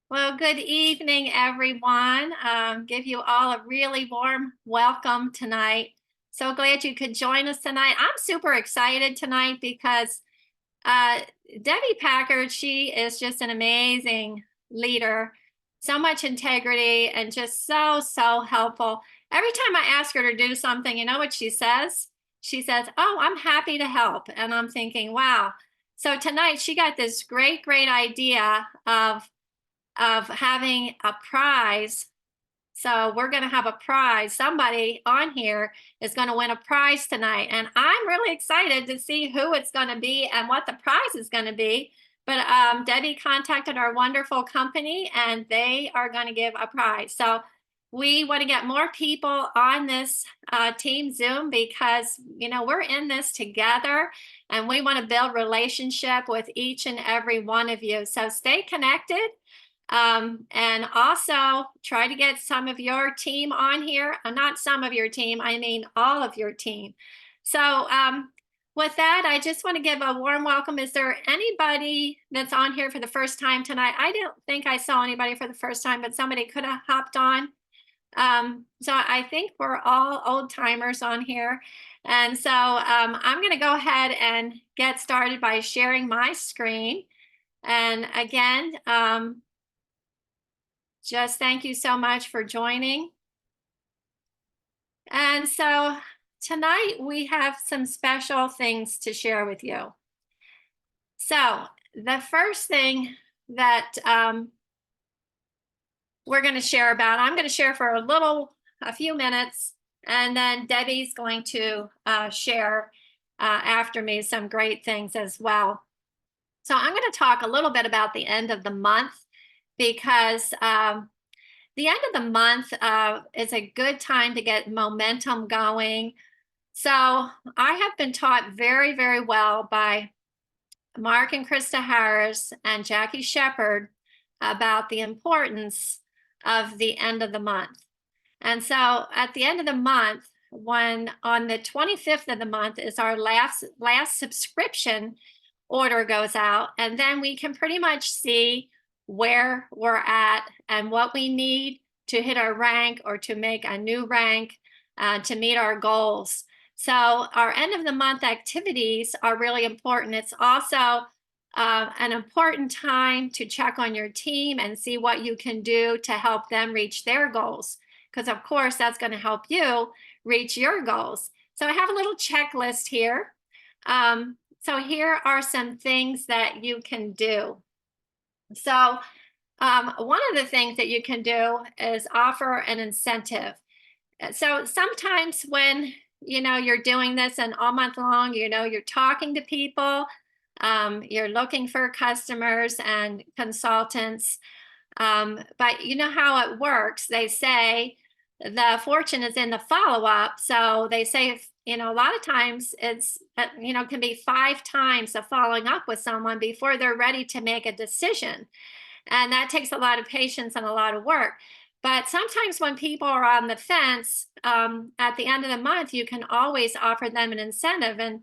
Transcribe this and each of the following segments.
Well, good evening, everyone. Give you all a really warm welcome tonight. So glad you could join us tonight. I'm super excited tonight because uh, Debbie Packard, she is just an amazing leader, so much integrity, and just so helpful. Every time I ask her to do something, you know what she says? She says, "Oh, I'm happy to help." And I'm thinking, wow. So tonight she got this great idea of having a prize. So we're going to have a prize. Somebody on here is going to win a prize tonight. And I'm really excited to see who it's going to be and what the prize is going to be. But Debbie contacted our wonderful company and they are going to give a prize. So we want to get more people on this team Zoom because, we're in this together and we want to build relationship with each and every one of you. So stay connected. And also try to get some of your team on here. Not some of your team, I mean all of your team. So with that, I just want to give a warm welcome. Is there anybody that's on here for the first time tonight? I don't think I saw anybody for the first time, but somebody could have hopped on. So I think we're all old timers on here. And so I'm going to go ahead and get started by sharing my screen. And again, just thank you so much for joining. And so tonight we have some special things to share with you. So the first thing that we're going to share about, I'm going to share for a few minutes, and then Debbie's going to share after me some great things as well. So I'm going to talk a little bit about the end of the month because the end of the month is a good time to get momentum going. So I have been taught very well by Mark and Krista Harris and Jackie Shepard about the importance of the end of the month. And so at the end of the month, when on the 25th of the month is our last subscription order goes out, and then we can pretty much see where we're at and what we need to hit our rank or to make a new rank to meet our goals. So our end of the month activities are really important. It's also an important time to check on your team and see what you can do to help them reach their goals. Because of course, that's going to help you reach your goals. So I have a little checklist here. So here are some things that you can do. So one of the things that you can do is offer an incentive. So sometimes when you're doing this and all month long, you're talking to people, you're looking for customers and consultants. But you know how it works. They say the fortune is in the follow-up. So they say, if, a lot of times it's, can be 5 times of following up with someone before they're ready to make a decision. And that takes a lot of patience and a lot of work. But sometimes when people are on the fence, at the end of the month, you can always offer them an incentive and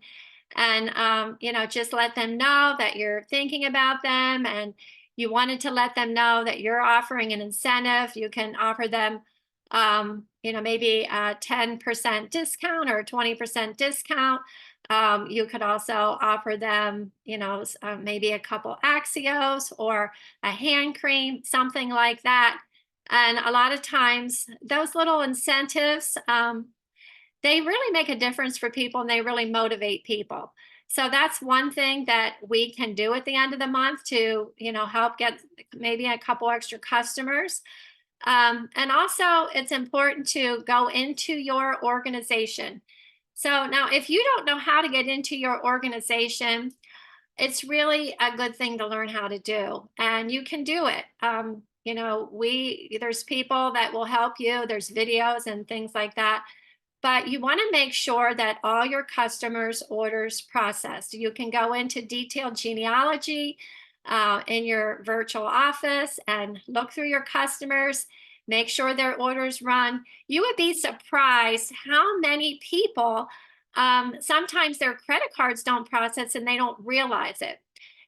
just let them know that you're thinking about them and you wanted to let them know that you're offering an incentive. You can offer them, maybe a 10% discount or a 20% discount. You could also offer them, maybe a couple Axios or a hand cream, something like that. And a lot of times, those little incentives, they really make a difference for people and they really motivate people. So that's one thing that we can do at the end of the month to, help get maybe a couple extra customers. And also, it's important to go into your organization. So now, if you don't know how to get into your organization, it's really a good thing to learn how to do, and you can do it. There's people that will help you. There's videos and things like that. But you want to make sure that all your customers' orders processed. You can go into detailed genealogy in your virtual office and look through your customers, make sure their orders run. You would be surprised how many people, sometimes their credit cards don't process and they don't realize it.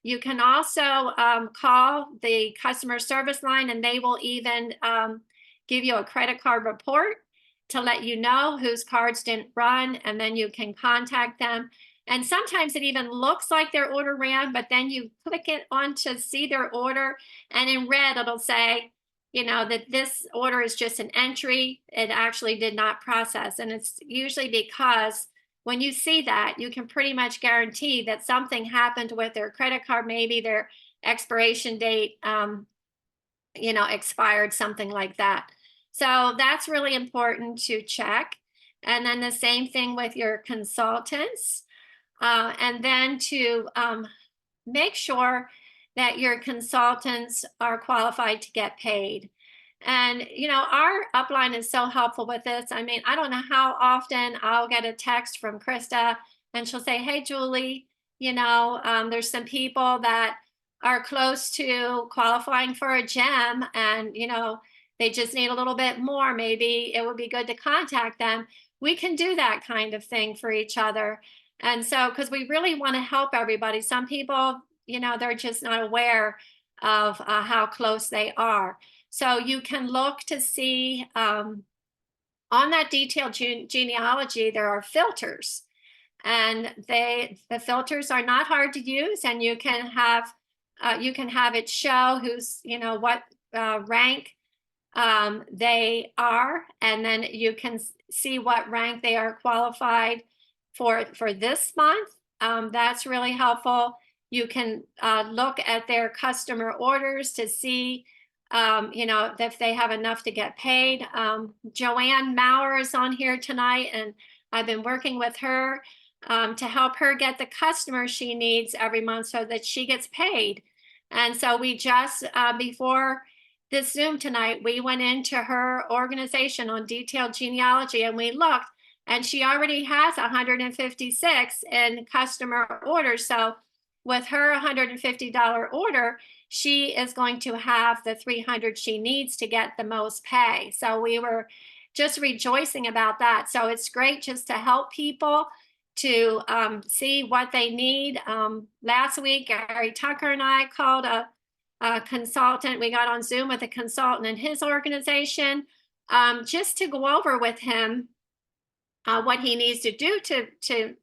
You can also call the customer service line, and they will even give you a credit card report to let you know whose cards didn't run, and then you can contact them. And sometimes it even looks like their order ran, but then you click it on to see their order, and in red it'll say, that this order is just an entry. It actually did not process. And it's usually because when you see that, you can pretty much guarantee that something happened with their credit card. Maybe their expiration date, expired, something like that. So that's really important to check. And then the same thing with your consultants. And then to make sure that your consultants are qualified to get paid. And, our upline is so helpful with this. I mean, I don't know how often I'll get a text from Krista and she'll say, "Hey, Julie, there's some people that are close to qualifying for a gem, and, they just need a little bit more. Maybe it would be good to contact them." We can do that kind of thing for each other. And so, because we really want to help everybody, some people, they're just not aware of how close they are. So you can look to see on that detailed genealogy, there are filters, and the filters are not hard to use, and you can have it show who's, what rank they are, and then you can see what rank they are qualified for this month. That's really helpful. You can look at their customer orders to see, if they have enough to get paid. Joanne Maurer is on here tonight, and I've been working with her to help her get the customers she needs every month so that she gets paid. And so we just, before this Zoom tonight, we went into her organization on detailed genealogy, and we looked, and she already has 156 in customer orders. So with her $150 order, she is going to have the 300 she needs to get the most pay. So we were just rejoicing about that. So it's great just to help people to see what they need. Last week, Gary Tucker and I called a consultant. We got on Zoom with a consultant in his organization just to go over with him what he needs to do to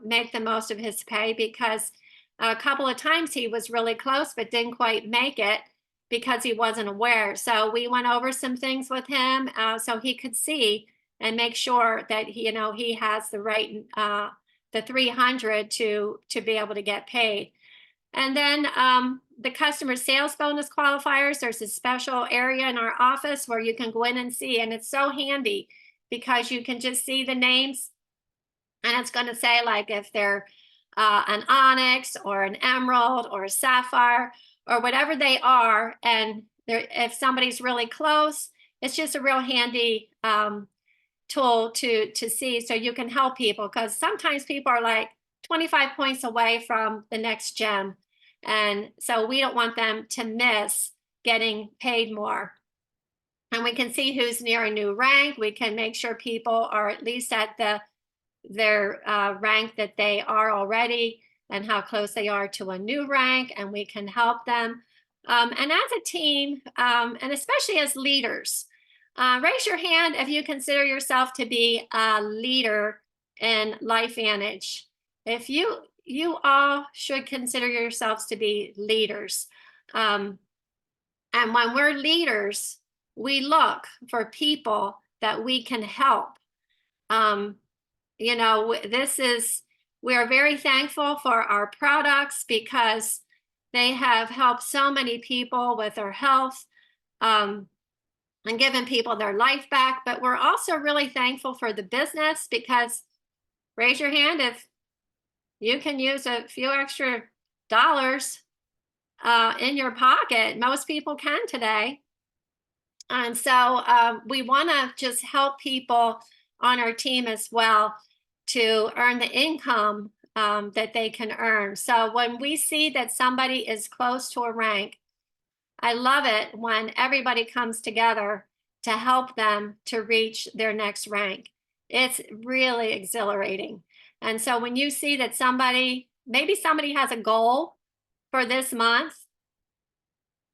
make the most of his pay, because a couple of times he was really close but didn't quite make it because he wasn't aware. So we went over some things with him so he could see and make sure that he has the right the 300 to be able to get paid. And then the customer sales bonus qualifiers, there's a special area in our office where you can go in and see, and it's so handy because you can just see the names, and it's going to say, like, if they're an onyx or an emerald or a sapphire or whatever they are, and if somebody's really close, it's just a real handy tool to see, so you can help people, because sometimes people are like 25 points away from the next gem, and so we don't want them to miss getting paid more. And we can see who's near a new rank. We can make sure people are at least at their rank that they are already, and how close they are to a new rank, and we can help them. And as a team, and especially as leaders, raise your hand if you consider yourself to be a leader in LifeVantage. If you all should consider yourselves to be leaders. And when we're leaders, we look for people that we can help. We are very thankful for our products because they have helped so many people with their health and given people their life back. But we're also really thankful for the business, because raise your hand if you can use a few extra dollars in your pocket. Most people can today. And so we want to just help people on our team as well to earn the income that they can earn. So when we see that somebody is close to a rank, I love it when everybody comes together to help them to reach their next rank. It's really exhilarating. And so when you see that maybe somebody has a goal for this month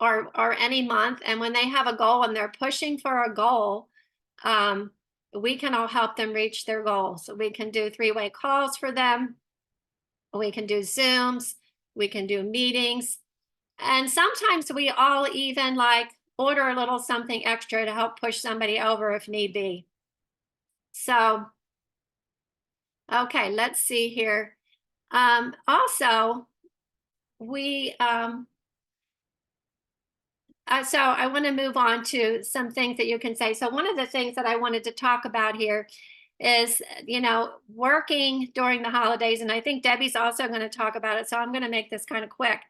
or any month, and when they have a goal and they're pushing for a goal, we can all help them reach their goal. So we can do three-way calls for them. We can do Zooms. We can do meetings. And sometimes we all even like order a little something extra to help push somebody over if need be. So, okay, let's see here. Also, we, so I want to move on to some things that you can say. So one of the things that I wanted to talk about here is, working during the holidays. And I think Debbie's also going to talk about it. So I'm going to make this kind of quick.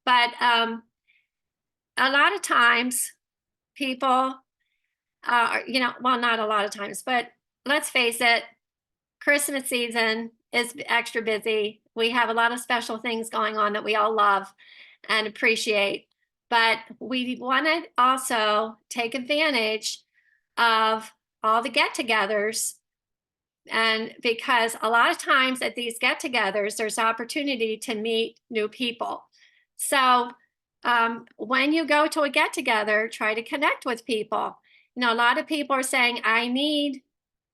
But a lot of times people, well, not a lot of times, but let's face it, Christmas season is extra busy. We have a lot of special things going on that we all love and appreciate. But we want to also take advantage of all the get-togethers. And because a lot of times at these get-togethers, there's opportunity to meet new people. So when you go to a get-together, try to connect with people. A lot of people are saying, I need,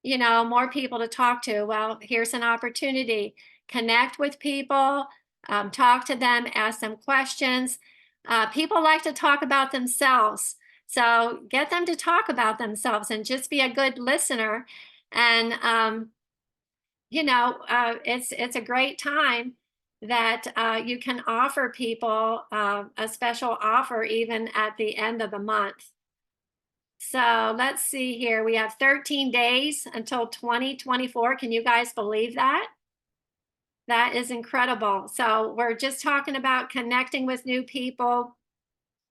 more people to talk to. Well, here's an opportunity. Connect with people, talk to them, ask them questions. People like to talk about themselves. So get them to talk about themselves and just be a good listener. And, it's a great time that you can offer people a special offer even at the end of the month. So let's see here. We have 13 days until 2024. Can you guys believe that? That is incredible. So we're just talking about connecting with new people.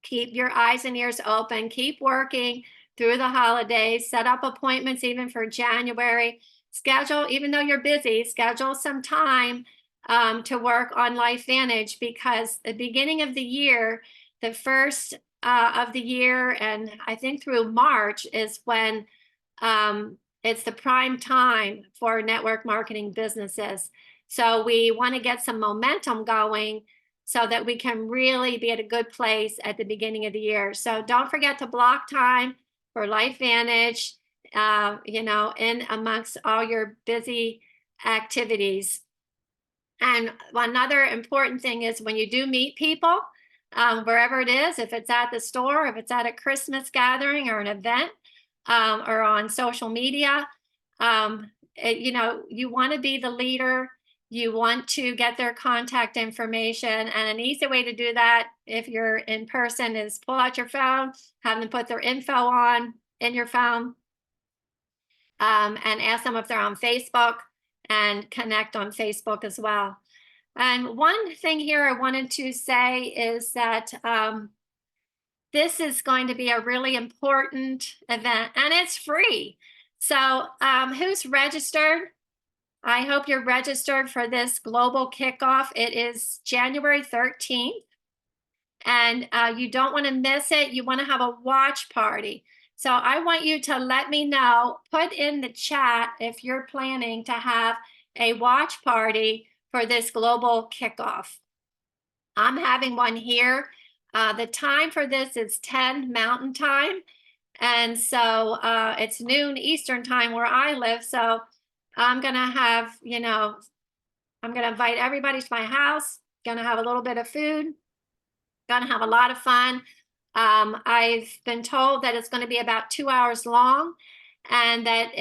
Keep your eyes and ears open. Keep working through the holidays. Set up appointments even for January. Schedule, even though you're busy, schedule some time to work on LifeVantage, because the beginning of the year, the first of the year, and I think through March is when it's the prime time for network marketing businesses. So we want to get some momentum going so that we can really be at a good place at the beginning of the year. So don't forget to block time for LifeVantage, in amongst all your busy activities. And another important thing is when you do meet people, wherever it is, if it's at the store, if it's at a Christmas gathering or an event, or on social media, you want to be the leader. You want to get their contact information. And an easy way to do that, if you're in person, is pull out your phone, have them put their info on in your phone, and ask them if they're on Facebook, and connect on Facebook as well. And one thing here I wanted to say is that this is going to be a really important event, and it's free. So who's registered? I hope you're registered for this global kickoff. It is January 13th, and you don't want to miss it. You want to have a watch party. So I want you to let me know, put in the chat if you're planning to have a watch party for this global kickoff. I'm having one here. The time for this is 10 Mountain Time. And so it's noon Eastern Time where I live. So I'm going to have, I'm going to invite everybody to my house, going to have a little bit of food, going to have a lot of fun. I've been told that it's going to be about 2 hours long, and that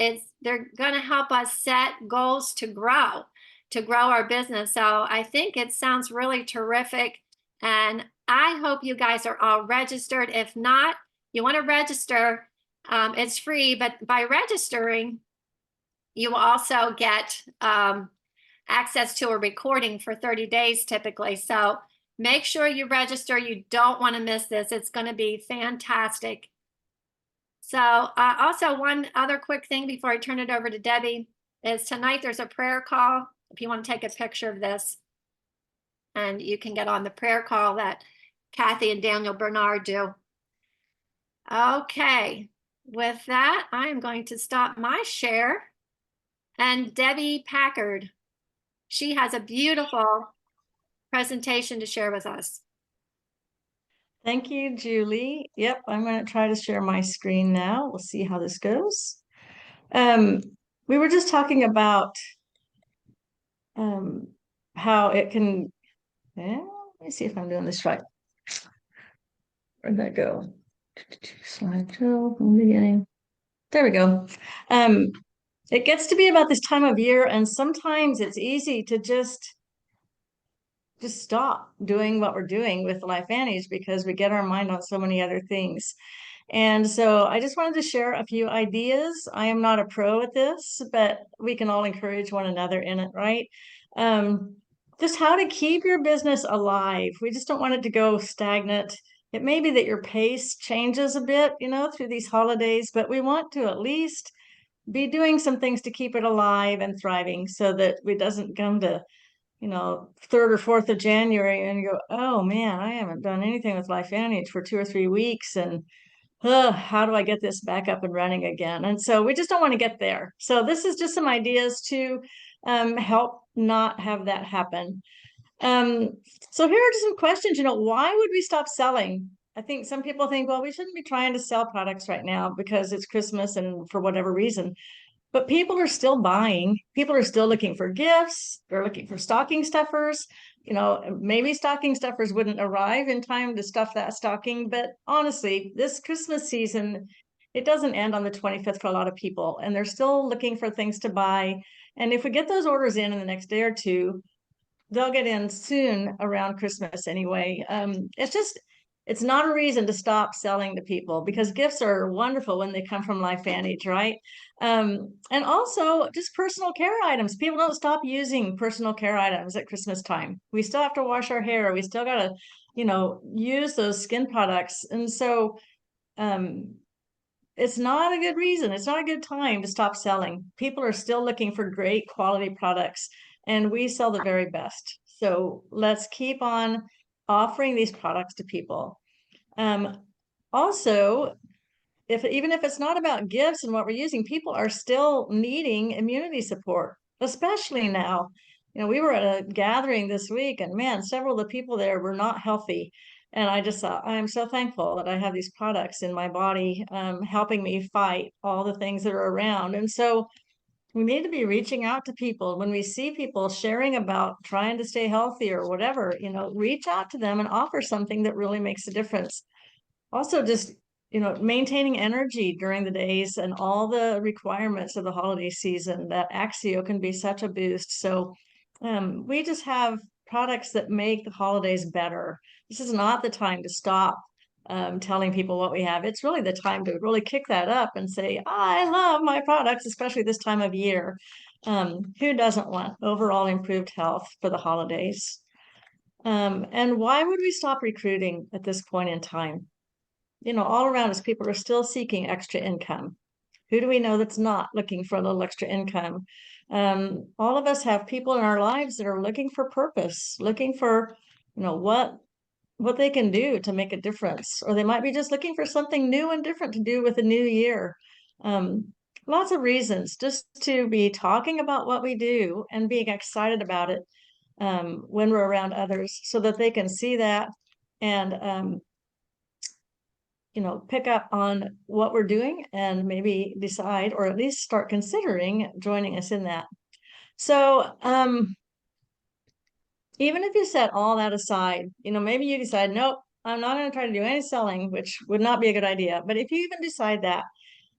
they're going to help us set goals to grow our business. So I think it sounds really terrific. And I hope you guys are all registered. If not, you want to register. It's free, but by registering, you will also get access to a recording for 30 days typically. So make sure you register. You don't want to miss this. It's going to be fantastic. So also one other quick thing before I turn it over to Debbie is tonight there's a prayer call. If you want to take a picture of this, and you can get on the prayer call that Kathy and Daniel Bernard do. Okay, with that, I am going to stop my share. And Debbie Packard, she has a beautiful presentation to share with us. Thank you, Julie. Yep, I'm going to try to share my screen now. We'll see how this goes. Um, we were just talking about um, how it can, let me see if I'm doing this right. Where'd that go? Slideshow from the beginning. There we go. Um, it gets to be about this time of year, and sometimes it's easy to just stop doing what we're doing with LifeVantage because we get our mind on so many other things. And so I just wanted to share a few ideas. I am not a pro at this, but we can all encourage one another in it, right? Um, just how to keep your business alive. We just don't want it to go stagnant. It may be that your pace changes a bit, through these holidays, but we want to at least be doing some things to keep it alive and thriving so that it doesn't come to 3rd or 4th of January and you go, oh man, I haven't done anything with LifeVantage for 2 or 3 weeks. And how do I get this back up and running again? And so we just don't want to get there. So this is just some ideas to help not have that happen. Um, so here are just some questions. Why would we stop selling? I think some people think, well, we shouldn't be trying to sell products right now because it's Christmas and for whatever reason. But people are still buying. People are still looking for gifts. They're looking for stocking stuffers. Maybe stocking stuffers wouldn't arrive in time to stuff that stocking. But honestly, this Christmas season, it doesn't end on the 25th for a lot of people. And they're still looking for things to buy. And if we get those orders in the next day or two, they'll get in soon around Christmas anyway. It's not a reason to stop selling to people because gifts are wonderful when they come from LifeVantage, right? And also just personal care items. People don't stop using personal care items at Christmas time. We still have to wash our hair. We still got to, use those skin products. And so, it's not a good reason. It's not a good time to stop selling. People are still looking for great quality products, and we sell the very best. So let's keep on offering these products to people. Also, even if it's not about gifts and what we're using, people are still needing immunity support, especially now. We were at a gathering this week, and man, several of the people there were not healthy. And I just thought, I am so thankful that I have these products in my body, helping me fight all the things that are around. And so we need to be reaching out to people when we see people sharing about trying to stay healthy or whatever, reach out to them and offer something that really makes a difference. Also, just maintaining energy during the days and all the requirements of the holiday season, that Axio can be such a boost. So we just have products that make the holidays better. This is not the time to stop telling people what we have. It's really the time to really kick that up and say, I love my products, especially this time of year. Who doesn't want overall improved health for the holidays? And why would we stop recruiting at this point in time? All around us, people are still seeking extra income. Who do we know that's not looking for a little extra income? All of us have people in our lives that are looking for purpose, looking for, what they can do to make a difference, or they might be just looking for something new and different to do with the new year. Lots of reasons just to be talking about what we do and being excited about it when we're around others so that they can see that and pick up on what we're doing and maybe decide or at least start considering joining us in that. So even if you set all that aside, maybe you decide, nope, I'm not going to try to do any selling, which would not be a good idea. But if you even decide that,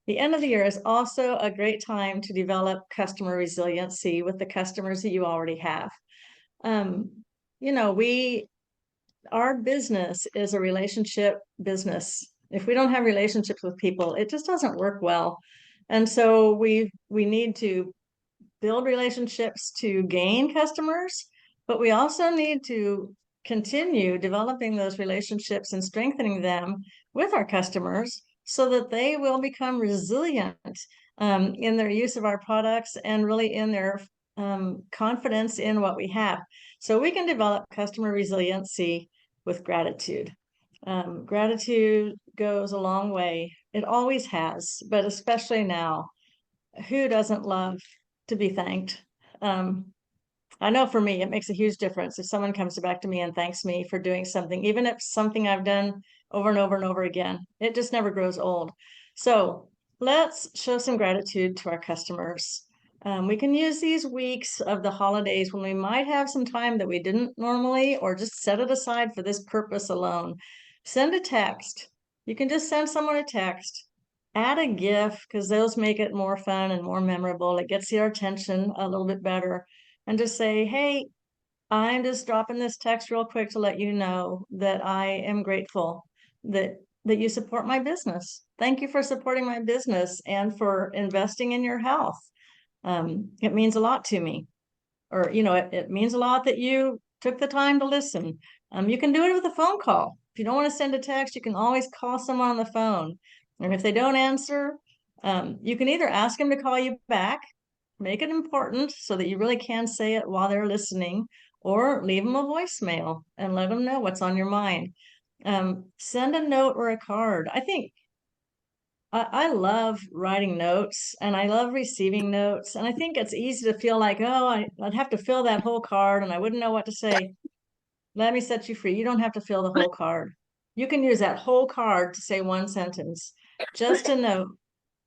the end of the year is also a great time to develop customer resiliency with the customers that you already have. Our business is a relationship business. If we don't have relationships with people, it just doesn't work well. And so we need to build relationships to gain customers, but we also need to continue developing those relationships and strengthening them with our customers so that they will become resilient in their use of our products and really in their confidence in what we have. So we can develop customer resiliency with gratitude. Gratitude goes a long way. It always has, but especially now. Who doesn't love to be thanked? I know for me, it makes a huge difference if someone comes back to me and thanks me for doing something, even if something I've done over and over and over again. It just never grows old. So let's show some gratitude to our customers. We can use these weeks of the holidays when we might have some time that we didn't normally, or just set it aside for this purpose alone. Send a text. You can just send someone a text. Add a GIF, because those make it more fun and more memorable. It gets their attention a little bit better. And just say, hey, I'm just dropping this text real quick to let you know that I am grateful that you support my business. Thank you for supporting my business and for investing in your health. It means a lot to me. Or, it means a lot that you took the time to listen. You can do it with a phone call. If you don't want to send a text, you can always call someone on the phone. And if they don't answer, you can either ask them to call you back, make it important so that you really can say it while they're listening, or leave them a voicemail and let them know what's on your mind. Send a note or a card. I think I love writing notes and I love receiving notes. And I think it's easy to feel like, oh, I'd have to fill that whole card and I wouldn't know what to say. Let me set you free. You don't have to fill the whole card. You can use that whole card to say one sentence, just a note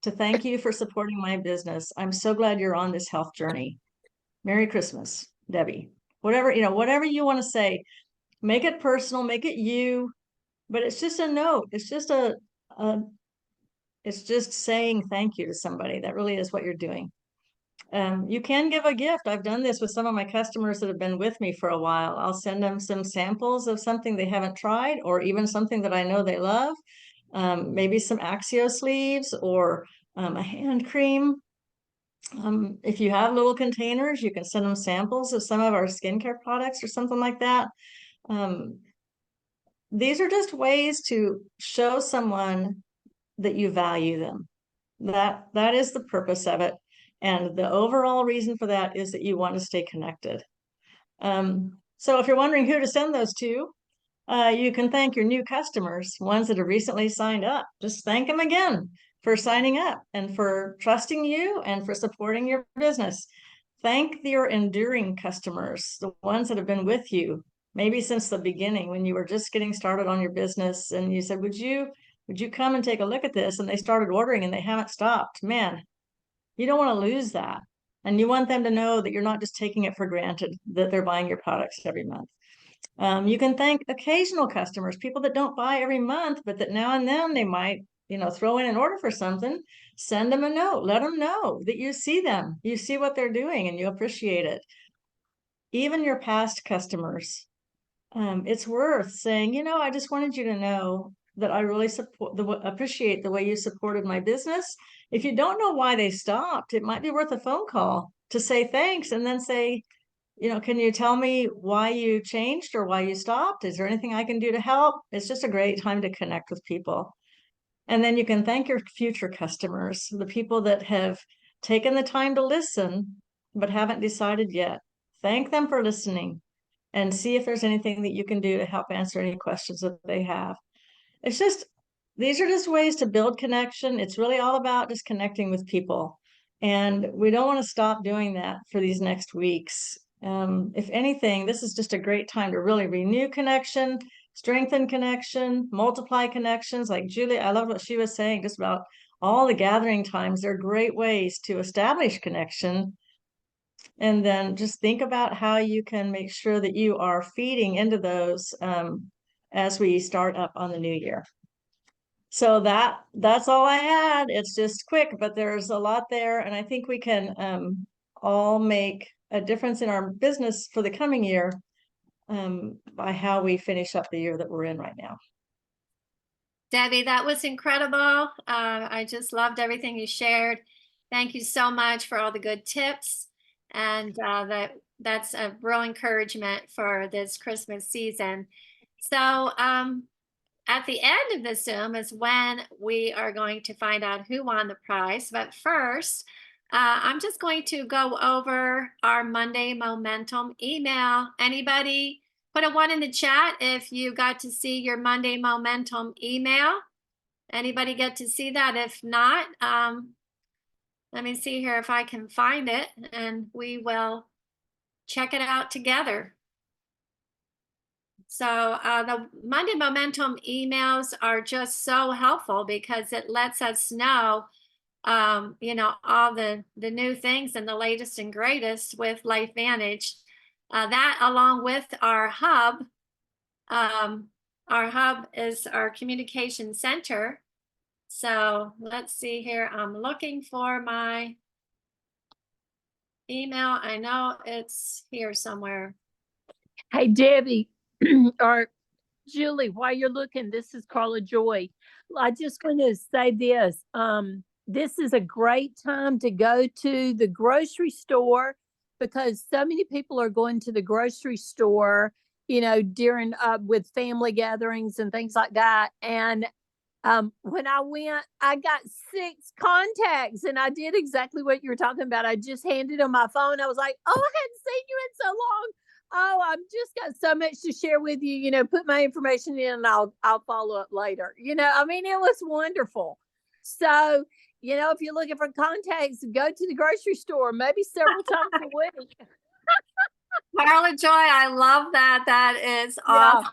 to thank you for supporting my business. I'm so glad you're on this health journey. Merry Christmas, Debbie. Whatever, whatever you want to say, make it personal, make it you, but it's just a note. It's just it's just saying thank you to somebody. That really is what you're doing. You can give a gift. I've done this with some of my customers that have been with me for a while. I'll send them some samples of something they haven't tried, or even something that I know they love. Maybe some Axio sleeves, or a hand cream. If you have little containers, you can send them samples of some of our skincare products or something like that. These are just ways to show someone that you value them. That is the purpose of it. And the overall reason for that is that you want to stay connected. So if you're wondering who to send those to, you can thank your new customers, ones that have recently signed up. Just thank them again for signing up and for trusting you and for supporting your business. Thank your enduring customers, the ones that have been with you, maybe since the beginning when you were just getting started on your business and you said, would you come and take a look at this? And they started ordering and they haven't stopped. Man, you don't want to lose that. And you want them to know that you're not just taking it for granted that they're buying your products every month. You can thank occasional customers, people that don't buy every month, but that now and then they might, throw in an order for something. Send them a note, let them know that you see them, you see what they're doing and you appreciate it. Even your past customers, it's worth saying, I just wanted you to know that I really appreciate the way you supported my business. If you don't know why they stopped, it might be worth a phone call to say thanks, and then say, can you tell me why you changed or why you stopped? Is there anything I can do to help? It's just a great time to connect with people. And then you can thank your future customers, the people that have taken the time to listen, but haven't decided yet. Thank them for listening and see if there's anything that you can do to help answer any questions that they have. These are just ways to build connection. It's really all about just connecting with people. And we don't want to stop doing that for these next weeks. If anything, this is just a great time to really renew connection, strengthen connection, multiply connections. Like Julie, I love what she was saying just about all the gathering times. They're great ways to establish connection. And then just think about how you can make sure that you are feeding into those as we start up on the new year. So that's all I had. It's just quick, but there's a lot there. And I think we can all make a difference in our business for the coming year by how we finish up the year that we're in right now. Debbie, that was incredible. I just loved everything you shared. Thank you so much for all the good tips. And that's a real encouragement for this Christmas season. So at the end of the Zoom is when we are going to find out who won the prize. But first, I'm just going to go over our Monday Momentum email. Anybody put a 1 in the chat if you got to see your Monday Momentum email? Anybody get to see that? If not, let me see here if I can find it and we will check it out together. So the Monday Momentum emails are just so helpful because it lets us know, all the new things and the latest and greatest with LifeVantage. That along with um, our hub is our communication center. So let's see here. I'm looking for my email. I know it's here somewhere. Hey, Debbie, or Julie, while you're looking, this is Carla Joy. I just want to say this. This is a great time to go to the grocery store because so many people are going to the grocery store, during with family gatherings and things like that. And when I went, I got 6 contacts and I did exactly what you were talking about. I just handed them my phone. I was like, oh, I hadn't seen you in so long. Oh, I've just got so much to share with you. Put my information in and I'll follow up later. I mean, it was wonderful. So, if you're looking for contacts, go to the grocery store, maybe several times a week. Carla Joy, I love that. That is Yeah, awesome.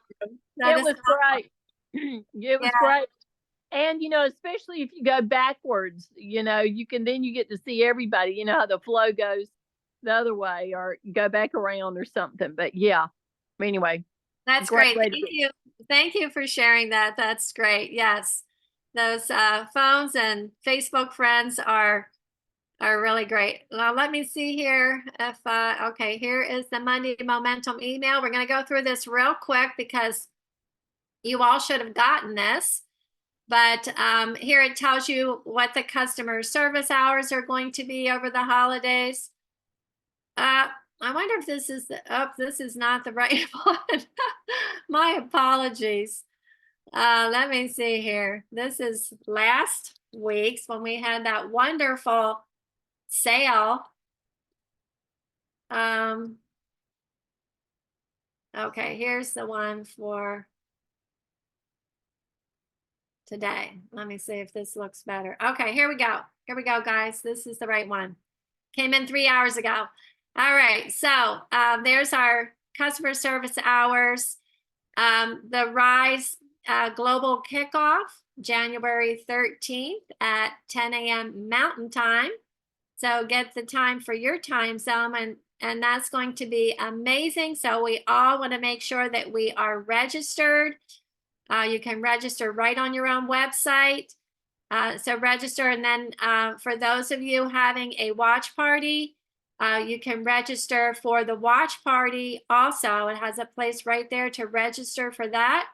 it was great. It was great. And, especially if you go backwards, you get to see everybody, how the flow goes the other way or go back around or something. But yeah, anyway. That's great. Thank you. Thank you for sharing that. That's great. Yes. Those phones and Facebook friends are really great. Now let me see here if okay, here is the Monday Momentum email. We're going to go through this real quick because you all should have gotten this. But here it tells you what the customer service hours are going to be over the holidays. I wonder if this is this is not the right one. My apologies. Let me see here. This is last week's when we had that wonderful sale. Okay, here's the one for today. Let me see if this looks better. Okay, here we go. Here we go, guys. This is the right one. Came in 3 hours ago. All right, so there's our customer service hours. The Rise Global Kickoff, January 13th at 10 a.m. Mountain Time. So get the time for your time zone, and that's going to be amazing. So we all want to make sure that we are registered. You can register right on your own website. So register, and then for those of you having a watch party, you can register for the watch party also. It has a place right there to register for that.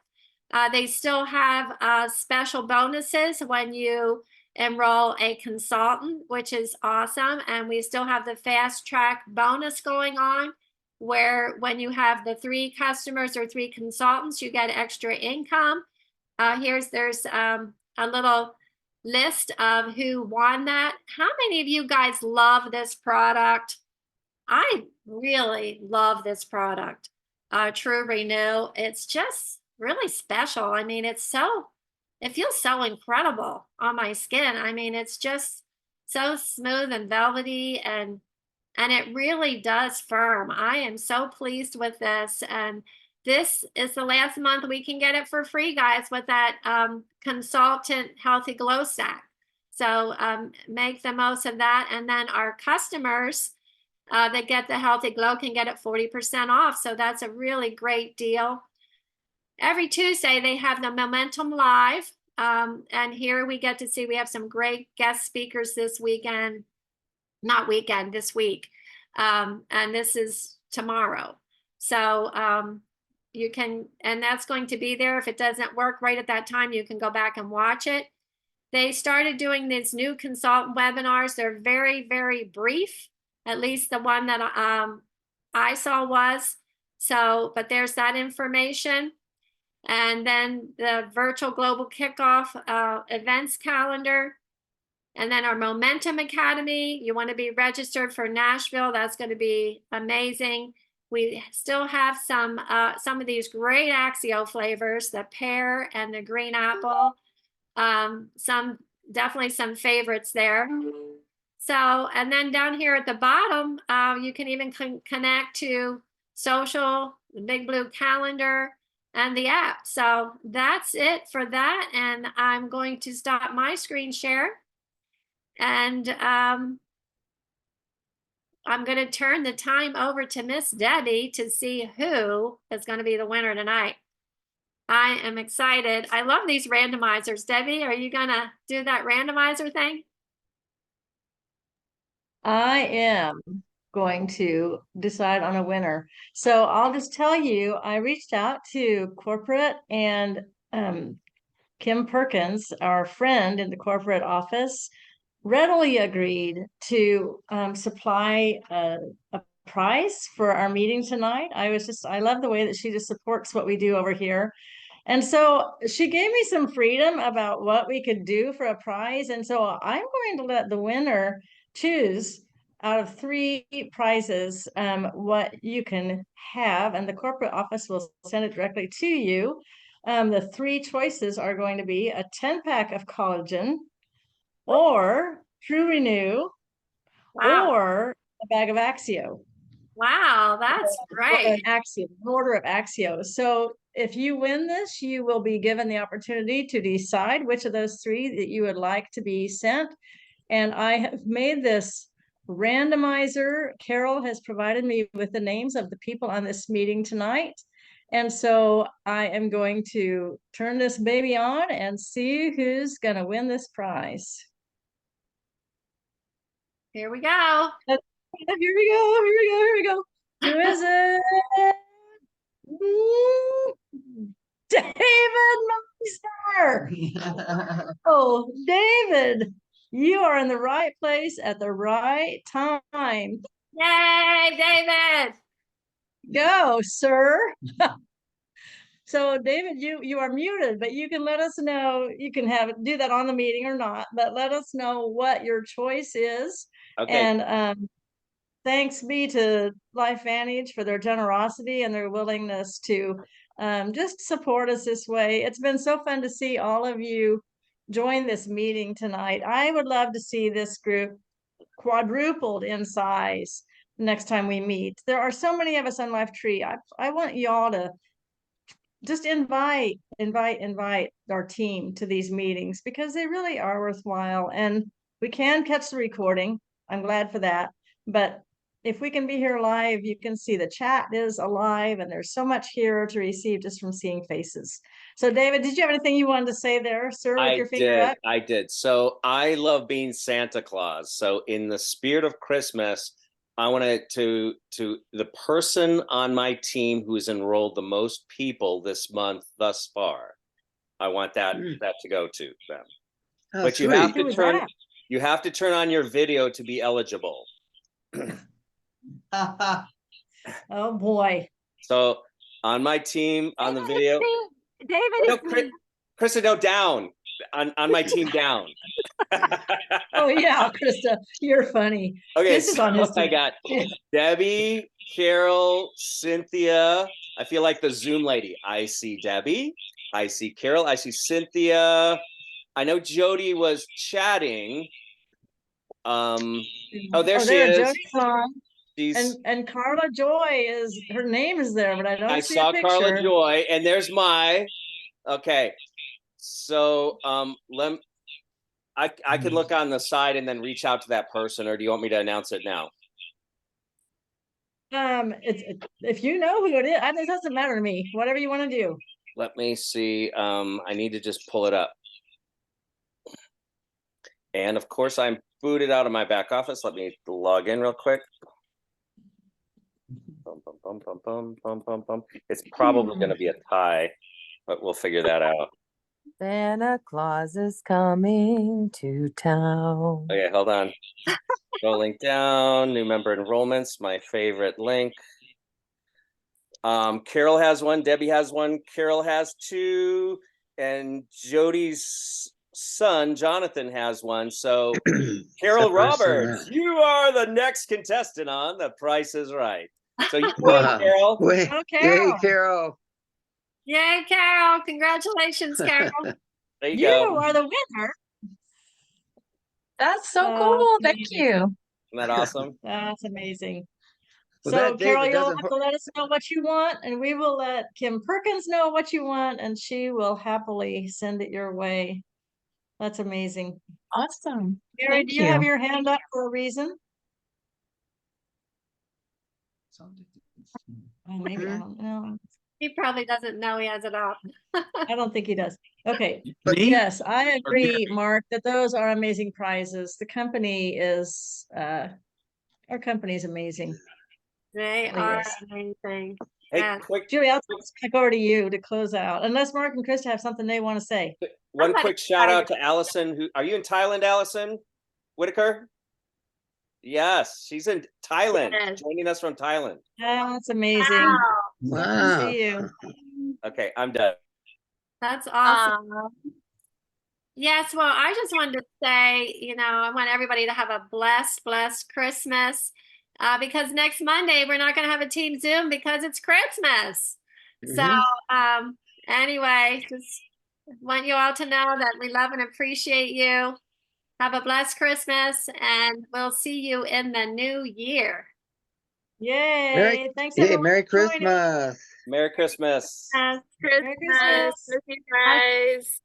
They still have special bonuses when you enroll a consultant, which is awesome. And we still have the fast track bonus going on, where when you have the 3 customers or 3 consultants, you get extra income. There's a little list of who won that. How many of you guys love this product? I really love this product, TrueRenew. It's just really special. I mean, it feels so incredible on my skin. I mean, it's just so smooth and velvety, and it really does firm. I am so pleased with this, and this is the last month we can get it for free, guys, with that consultant Healthy Glow Stack. So make the most of that, and then our customers that get the Healthy Glow can get it 40% off. So that's a really great deal. Every Tuesday they have the Momentum Live, and here we get to see, we have some great guest speakers this weekend. Not weekend, this week. And this is tomorrow. So you can, and that's going to be there. If it doesn't work right at that time, you can go back and watch it. They started doing these new consultant webinars. They're very, very brief. At least the one that I saw was. So, but there's that information. And then the virtual global kickoff events calendar. And then our Momentum Academy, you want to be registered for Nashville. That's going to be amazing. We still have some of these great Axio flavors, the pear and the green apple. Definitely some favorites there. So, and then down here at the bottom, you can even connect to social, the Big Blue Calendar. and the app. So that's it for that. And I'm going to stop my screen share. And I'm going to turn the time over to Miss Debbie to see who is going to be the winner tonight. I am excited. I love these randomizers. Debbie, are you going to do that randomizer thing? I am going to decide on a winner. So I'll just tell you, I reached out to corporate, and Kim Perkins, our friend in the corporate office, readily agreed to supply a prize for our meeting tonight. I love the way that she just supports what we do over here. And so she gave me some freedom about what we could do for a prize. And so I'm going to let the winner choose out of 3 prizes what you can have, and the corporate office will send it directly to you. The 3 choices are going to be a 10-pack of collagen, or True Renew, Wow. or a bag of Axio. Wow, that's great. An Axio, an order of Axio. So if you win this, you will be given the opportunity to decide which of those 3 that you would like to be sent. And I have made this randomizer. Carol has provided me with the names of the people on this meeting tonight. And so I am going to turn this baby on and see who's going to win this prize. Here we go. Here we go. Here we go. Here we go. Who is it? David Meister. Oh, David, you are in the right place at the right time. Yay, David. Go, sir. So David, you are muted, but you can let us know. You can do that on the meeting or not, but let us know what your choice is. Okay. And thanks be to LifeVantage for their generosity and their willingness to just support us this way. It's been so fun to see all of you join this meeting tonight. I would love to see this group quadrupled in size next time we meet. There are so many of us on LifeTree. I want y'all to just invite our team to these meetings, because they really are worthwhile, and we can catch the recording. I'm glad for that. But if we can be here live, you can see the chat is alive, and there's so much here to receive just from seeing faces. So David, did you have anything you wanted to say there, sir, with your finger up? I did. So I love being Santa Claus. So in the spirit of Christmas, I wanted to the person on my team who's enrolled the most people this month thus far, I want that to go to them. Oh, but sweet. you have to turn on your video to be eligible. Oh boy. So on my team, on the video, David, no, Krista, no, down on my team, down. Oh yeah, Krista, you're funny. Okay, This is on his I team. got Debbie, Carol, Cynthia. I feel like the Zoom lady. I see Debbie. I see Carol. I see Cynthia. I know Jody was chatting. Oh, there she is. Jody's on. She's. And Carla Joy her name is there, but I don't see a saw picture. Carla Joy, and there's my. Okay, so I could look on the side and then reach out to that person, or do you want me to announce it now? If you know who it is, it doesn't matter to me. Whatever you want to do. Let me see. I need to just pull it up. And of course, I'm booted out of my back office. Let me log in real quick. It's probably going to be a tie, but we'll figure that out. Santa Claus is coming to town. Okay, hold on. Scrolling down, new member enrollments, my favorite link. Carol has one, Debbie has one, Carol has 2, and Jody's son, Jonathan, has one. So Carol Roberts, you are the next contestant on The Price is Right. So you win, Carol. Wait, Oh, yay, Carol. Carol. Yay, Carol. Congratulations, Carol. There you You go. are the winner. That's so Oh, cool. Thank amazing. you. Isn't that awesome? That's amazing. Well, So that, Dave, Carol, it you'll doesn't have to let us know what you want, and we will let Kim Perkins know what you want, and she will happily send it your way. That's amazing. Awesome. Mary, Thank do you have you. your hand up for a reason? Oh, maybe, I don't know. He probably doesn't know he has it up. I don't think he does. Okay. But Me? Yes, I agree, Mark, that those are amazing prizes. The company is, our company is amazing. They Really are is. amazing. Hey, Yes. quick, Julie, I'll turn this back over to you to close out, unless Mark and Krista have something they want to say. one Somebody quick shout out excited. to Allison. Who are you in Thailand, Allison Whitaker? Yes, she's in Thailand, Yes. joining us from Thailand. That's amazing. Wow, Love to Wow. see you. Okay, I'm done. that's awesome. Yes, well, I just wanted to say, I want everybody to have a blessed Christmas. Because next Monday we're not going to have a team Zoom because it's Christmas. So, anyway, just want you all to know that we love and appreciate you. Have a blessed Christmas, and we'll see you in the new year. Yay, thanks Hey, everyone Merry for joining. Christmas. Merry Christmas. Merry Christmas. Love you guys.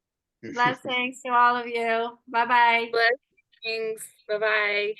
Blessings to all of you. Bye-bye. Blessings. Bye bye.